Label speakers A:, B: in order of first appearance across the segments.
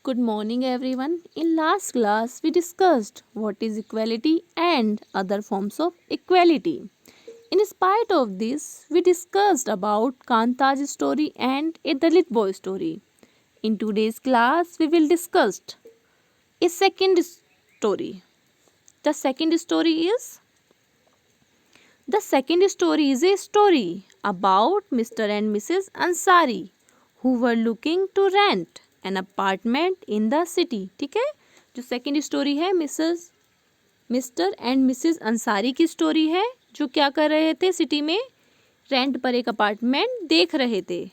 A: Good morning, everyone. In last class, we discussed what is equality and other forms of equality. In spite of this, we discussed about Kanta's story and a Dalit boy story. In today's class, we will discuss a second story. The second story is a story about Mr. and Mrs. Ansari who were looking to rent an apartment in the city. ठीक है, जो second story है mister and Mrs Ansari की story है, जो क्या कर रहे थे, सिटी में रेंट पर एक अपार्टमेंट देख रहे थे.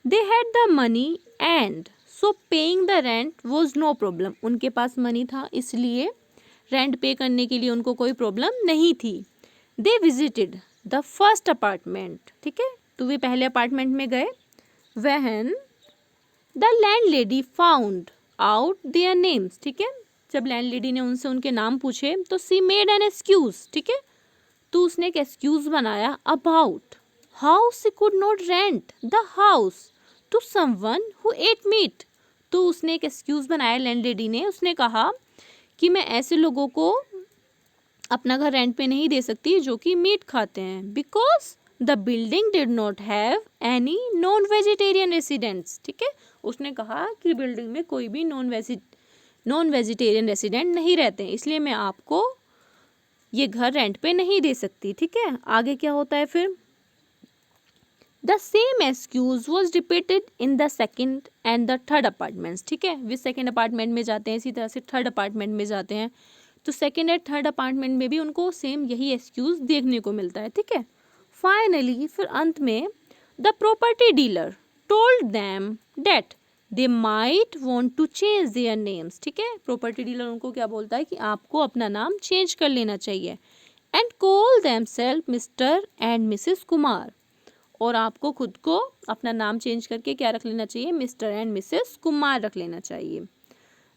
A: They had the money and so paying the rent was no problem. उनके पास मनी था, इसलिए रेंट पे करने के लिए उनको कोई प्रॉब्लम नहीं थी. They visited the first apartment. ठीक है, तो वे पहले अपार्टमेंट में गए. वहन the land lady found out there names. ठीक है, जब लैंड लेडी ने उनसे उनके नाम पूछे तो सी मेड एन एक्सक्यूज. ठीक है, तो उसने एक एक्सक्यूज बनाया about how she could not rent the house to someone who ate meat. तो उसने एक एक्सक्यूज बनाया लैंड लेडी ने. उसने कहा कि मैं ऐसे लोगों को अपना घर रेंट पे नहीं दे सकती जो कि मीट खाते हैं. Because the building did not have any non vegetarian residents. ठीक है, उसने कहा कि बिल्डिंग में कोई भी नॉन वेजिटेरियन रेसिडेंट नहीं रहते हैं, इसलिए मैं आपको ये घर रेंट पे नहीं दे सकती. ठीक है, आगे क्या होता है फिर. The same excuse was repeated in the second and the third apartments. ठीक है, वे सेकेंड अपार्टमेंट में जाते हैं, इसी तरह से थर्ड अपार्टमेंट में जाते हैं, तो सेकेंड एंड थर्ड अपार्टमेंट में भी उनको सेम यही एक्सक्यूज देखने को मिलता है. ठीक है, फाइनली फिर अंत में the property dealer told them that they might want to change their names. ठीक है, प्रॉपर्टी डीलर उनको क्या बोलता है कि आपको अपना नाम चेंज कर लेना चाहिए. And call them self mister and Mrs Kumar. और आपको खुद को अपना नाम चेंज करके क्या रख लेना चाहिए, मिस्टर एंड मिसेस कुमार रख लेना चाहिए.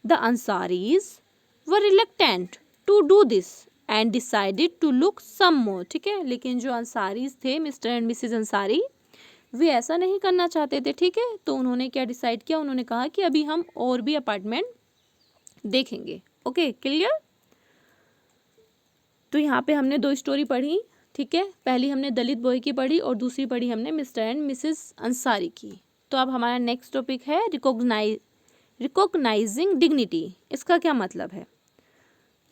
A: The Ansaris were reluctant to do this and decided to look some more. ठीक है, लेकिन जो अंसारीज थे, मिस्टर एंड मिसेस अंसारी, वे ऐसा नहीं करना चाहते थे. ठीक है, तो उन्होंने क्या डिसाइड किया, उन्होंने कहा कि अभी हम और भी अपार्टमेंट देखेंगे. Okay, clear. तो यहाँ पे हमने दो स्टोरी पढ़ी. ठीक है, पहली हमने दलित बॉय की पढ़ी और दूसरी पढ़ी हमने मिस्टर एंड मिसेस अंसारी की. तो अब हमारा नेक्स्ट टॉपिक है रिकॉग्नाइजिंग डिग्निटी. इसका क्या मतलब है.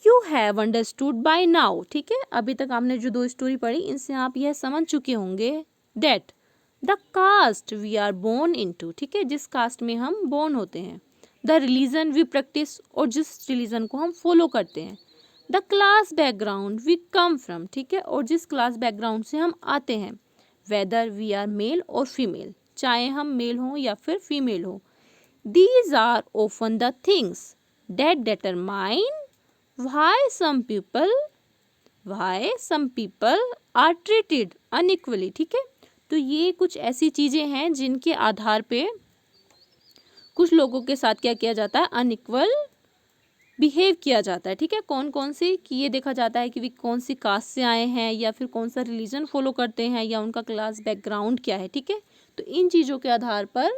A: You have understood by now. ठीक है, अभी तक आपने जो दो स्टोरी पढ़ी इनसे आप यह समझ चुके होंगे that the caste we are born into. ठीक है, जिस कास्ट में हम बोर्न होते हैं. द रिलीजन वी प्रैक्टिस, और जिस रिलीजन को हम फॉलो करते हैं. The class background we come from. ठीक है, और जिस क्लास बैकग्राउंड से हम आते हैं. वेदर वी आर मेल और फीमेल, चाहे हम मेल हों या फिर फीमेल हो. These are often the things that determine why some people are treated unequally. ठीक है, तो ये कुछ ऐसी चीज़ें हैं जिनके आधार पे कुछ लोगों के साथ क्या किया जाता है, अनइक्वल बिहेव किया जाता है. ठीक है, कौन कौन से कि ये देखा जाता है कि वे कौन सी कास्ट से आए हैं या फिर कौन सा रिलीजन फॉलो करते हैं या उनका क्लास बैकग्राउंड क्या है. ठीक है, तो इन चीज़ों के आधार पर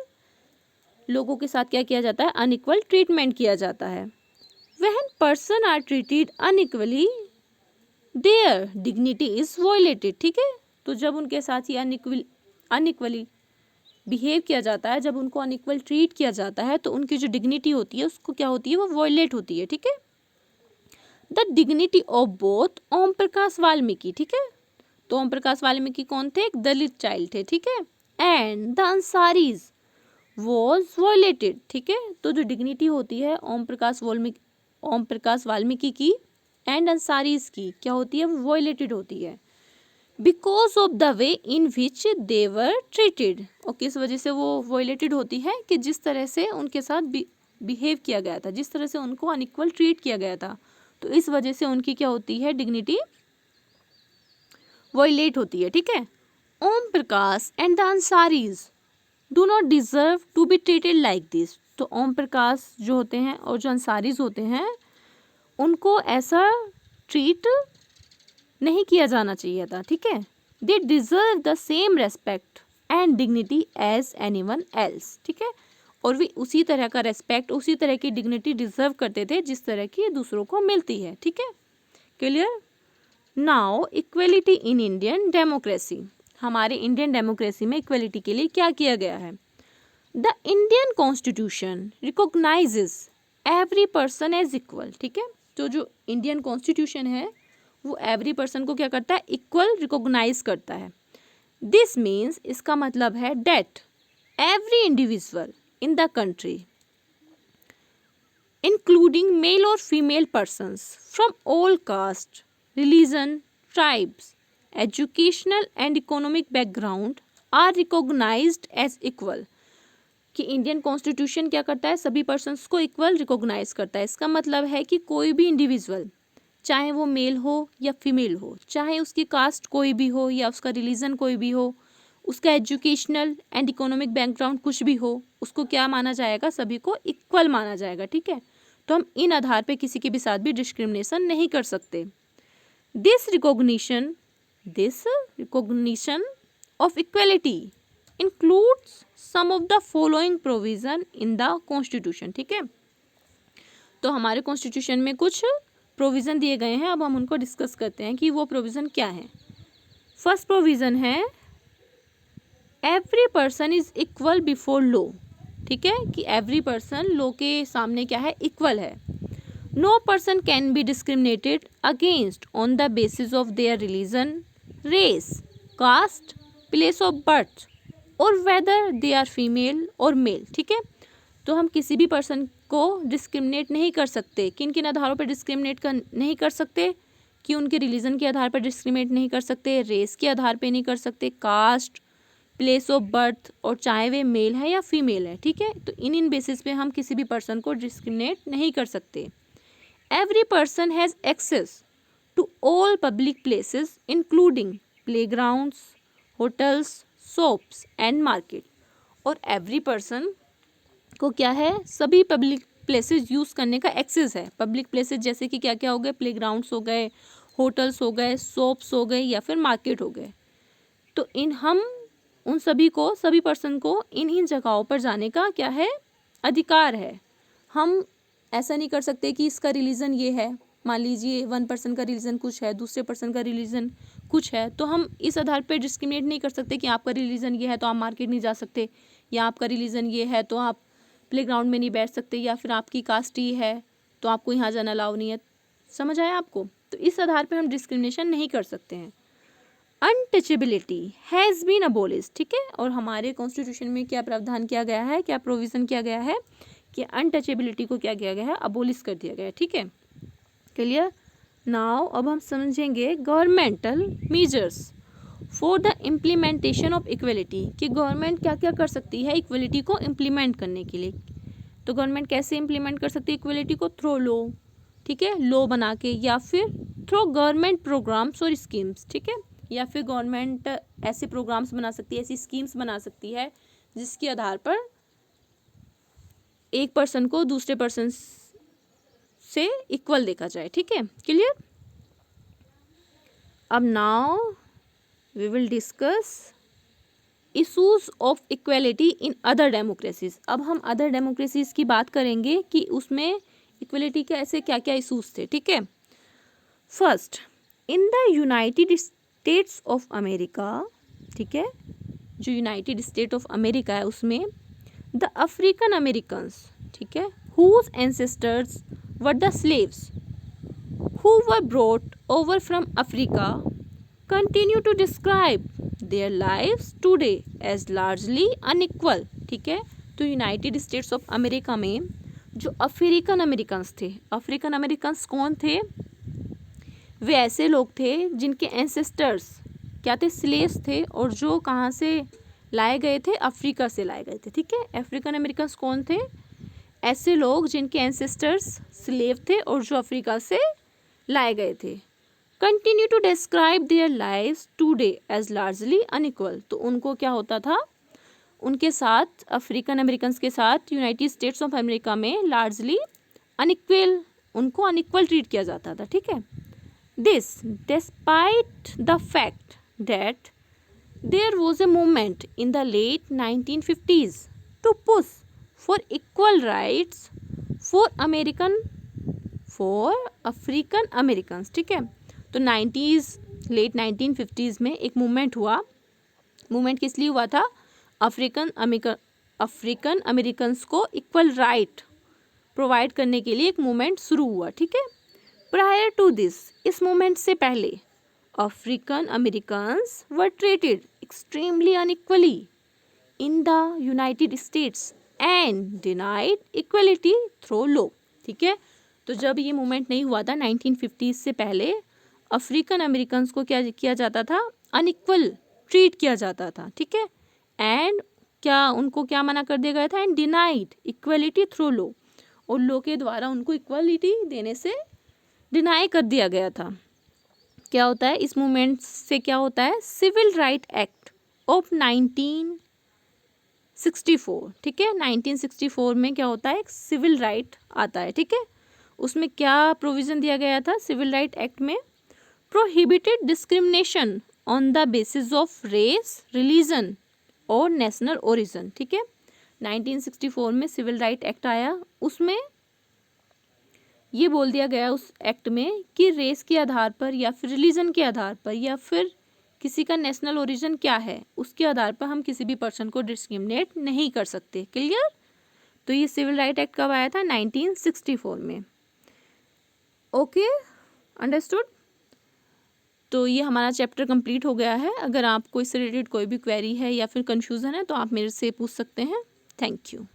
A: लोगों के साथ क्या किया जाता है, अनइक्वल ट्रीटमेंट किया जाता है. When person are treated unequally, their dignity is violated. ठीक है, तो जब उनके साथ ही अनइक्वली बिहेव किया जाता है, जब उनको अनइक्वल ट्रीट किया जाता है, तो उनकी जो डिग्निटी होती है उसको क्या होती है, वो वॉयलेट होती है. ठीक है, the dignity of both Om Prakash Valmiki. ठीक है, तो ओम प्रकाश वाल्मीकि कौन थे, एक दलित चाइल्ड थे. ठीक है, and the Ansaris was violated. ठीक है, तो जो डिग्निटी होती है ओम प्रकाश वाल्मीकि की एंड अंसारीज की क्या होती है, वो वॉयलेटेड होती है. Because of the way in which they were treated. और किस वजह से वो वॉयलेटेड होती है, कि जिस तरह से उनके साथ बिहेव किया गया था, जिस तरह से उनको अनइक्वल ट्रीट किया गया था, तो इस वजह से उनकी क्या होती है, डिग्निटी वॉयलेट होती है. ठीक है, Om Prakash and the Ansaris do not deserve to be treated like this. तो ओम प्रकाश जो होते हैं और जो अंसारीज होते हैं, उनको ऐसा ट्रीट नहीं किया जाना चाहिए था. ठीक है, they deserve the same respect and dignity as anyone else. ठीक है, और वे उसी तरह का रेस्पेक्ट, उसी तरह की डिग्निटी डिजर्व करते थे जिस तरह की दूसरों को मिलती है। ठीक है, clear. Now equality in Indian democracy, हमारे इंडियन डेमोक्रेसी में इक्वलिटी के लिए क्या किया गया है? The Indian constitution recognises every person as equal. ठीक है, तो जो इंडियन कॉन्स्टिट्यूशन है वो एवरी पर्सन को क्या करता है? इक्वल रिकॉग्नाइज करता है। दिस मीन्स, इसका मतलब है that every individual in the country including male और female persons from all caste, religion, tribes, educational and economic background are recognized as equal। कि इंडियन कॉन्स्टिट्यूशन क्या करता है? सभी पर्सन्स को इक्वल रिकॉग्नाइज करता है। इसका मतलब है कि कोई भी इंडिविजुअल, चाहे वो मेल हो या फीमेल हो, चाहे उसकी कास्ट कोई भी हो या उसका रिलीजन कोई भी हो, उसका एजुकेशनल एंड इकोनॉमिक बैकग्राउंड कुछ भी हो, उसको क्या माना जाएगा? सभी को इक्वल माना जाएगा। ठीक है, तो हम इन आधार पे किसी के भी साथ भी डिस्क्रिमिनेशन नहीं कर सकते। This recognition of equality includes some of the following provision in the constitution. ठीक है, तो हमारे कॉन्स्टिट्यूशन में कुछ प्रोविज़न दिए गए हैं, अब हम उनको डिस्कस करते हैं कि वो प्रोविज़न क्या है। फर्स्ट प्रोविज़न है every person is equal before law. ठीक है, कि एवरी पर्सन लॉ के सामने क्या है? इक्वल है। No person can be discriminated against on the basis of their religion, race, caste, place of birth और वेदर दे आर फीमेल और मेल। ठीक है, तो हम किसी भी पर्सन को डिस्क्रिमिनेट नहीं कर सकते। किन किन आधारों पर डिस्क्रिमिनेट नहीं कर सकते? कि उनके रिलीजन के आधार पर डिस्क्रिमिनेट नहीं कर सकते, रेस के आधार पर नहीं कर सकते, कास्ट, प्लेस ऑफ बर्थ, और चाहे वे मेल है या फीमेल है। ठीक है, तो इन बेसिस पे हम किसी भी पर्सन को डिस्क्रिमिनेट नहीं कर सकते। Every person has access to all public places including playgrounds, hotels, shops and market. और एवरी पर्सन को क्या है? सभी पब्लिक प्लेसेस यूज़ करने का एक्सेस है। पब्लिक प्लेसेस जैसे कि क्या क्या हो गए? प्लेग्राउंड्स हो गए, होटल्स हो गए, शॉप्स हो गए या फिर मार्केट हो गए। तो हम उन सभी को, सभी पर्सन को इन जगहों पर जाने का क्या है? अधिकार है। हम ऐसा नहीं कर सकते कि इसका रिलीजन ये है, मान लीजिए वन पर्सन का रिलीजन कुछ है, दूसरे पर्सन का रिलीजन कुछ है, तो हम इस आधार पर डिस्क्रिमिनेट नहीं कर सकते कि आपका रिलीजन ये है तो आप मार्केट नहीं जा सकते, या आपका रिलीजन ये है तो आप प्लेग्राउंड में नहीं बैठ सकते, या फिर आपकी कास्ट ही है तो आपको यहाँ जाना अलाउ नहीं है। समझ आया आपको? तो इस आधार पर हम डिस्क्रिमिनेशन नहीं कर सकते हैं। Untouchability has been abolished. ठीक है, और हमारे कॉन्स्टिट्यूशन में क्या प्रावधान किया गया है, क्या प्रोविज़न किया गया है कि अनटचेबिलिटी को क्या किया गया है? अबोलिश कर दिया गया है। ठीक है, क्लियर। नाउ अब हम समझेंगे governmental measures for the implementation of equality, कि गवर्नमेंट क्या क्या कर सकती है इक्वलिटी को इम्प्लीमेंट करने के लिए। तो गवर्नमेंट कैसे इम्प्लीमेंट कर सकती है इक्वलिटी को? Through law. ठीक है, लॉ बना के, या फिर थ्रो गवर्नमेंट प्रोग्राम्स और स्कीम्स। ठीक है, या फिर गवर्नमेंट ऐसे प्रोग्राम्स बना सकती है, ऐसी स्कीम्स बना सकती है जिसके आधार पर एक पर्सन को दूसरे पर्सन से इक्वल देखा जाए। ठीक है, क्लियर। अब now we will discuss issues of equality in other democracies. अब हम अदर डेमोक्रेसीज की बात करेंगे कि उसमें इक्वलिटी के ऐसे क्या क्या इशूज थे। ठीक है, first, in the United States of America. ठीक है, जो यूनाइटेड स्टेट ऑफ अमेरिका है उसमें द अफ्रीकन अमेरिकन्स, ठीक है, whose ancestors were the slaves who were brought over from Africa continue to describe their lives today as largely unequal। ठीक है, तो यूनाइटेड स्टेट्स ऑफ अमेरिका में जो African Americans थे, अफ्रीकन अमेरिकन्स कौन थे? वे ऐसे लोग थे जिनके एंसेस्टर्स क्या थे? स्लेव्स थे, और जो कहाँ से लाए गए थे? अफ्रीका से लाए गए थे। ठीक है, अफ्रीकन अमेरिकन्स कौन थे? ऐसे लोग जिनके एंसेस्टर्स स्लेव थे और जो अफ्रीका से लाए गए थे। Continue to describe their lives today as largely unequal. तो उनको क्या होता था? उनके साथ, अफ्रीकन अमेरिकन्स के साथ यूनाइटेड स्टेट्स ऑफ अमेरिका में लार्जली अनइक्वल, उनको अनइक्वल ट्रीट किया जाता था। ठीक है, this despite the fact that there was a movement in the late 1950s to push for equal rights for African Americans, ठीक है। तो 90s लेट 1950s में एक मूवमेंट हुआ। मूवमेंट किस लिए हुआ था? अफ्रीकन अमेरिकन्स को इक्वल राइट प्रोवाइड करने के लिए एक मूवमेंट शुरू हुआ, ठीक है। प्रायर टू दिस, इस मूवमेंट से पहले African Americans were treated extremely unequally in the United states and denied equality through law, ठीक है। तो जब ये मूवमेंट नहीं हुआ था 1950s से पहले, अफ्रीकन अमेरिकन्स को क्या किया जाता था? अनइक्वल ट्रीट किया जाता था, ठीक है। एंड उनको क्या मना कर दिया गया था? And denied equality through law, और लॉ के द्वारा उनको इक्वलिटी देने से डिनाई कर दिया गया था। क्या होता है इस मूवमेंट से? क्या होता है? सिविल राइट एक्ट ऑफ 1964, ठीक है। 1964 में क्या होता है? एक सिविल राइट आता है, ठीक है। उसमें क्या प्रोविज़न दिया गया था सिविल राइट एक्ट में? Prohibited discrimination on the basis of race, religion और नेशनल ओरिजिन, ठीक है। 1964 में सिविल राइट एक्ट आया, उसमें ये बोल दिया गया उस एक्ट में कि रेस के आधार पर या फिर रिलीजन के आधार पर या फिर किसी का नेशनल ओरिजिन क्या है उसके आधार पर हम किसी भी पर्सन को डिस्क्रिमिनेट नहीं कर सकते। क्लियर? तो ये सिविल राइट एक्ट कब आया था? 1964 में। Okay, understood. तो ये हमारा चैप्टर कंप्लीट हो गया है। अगर आपको इससे रिलेटेड कोई भी क्वेरी है या फिर कंफ्यूजन है तो आप मेरे से पूछ सकते हैं। Thank you.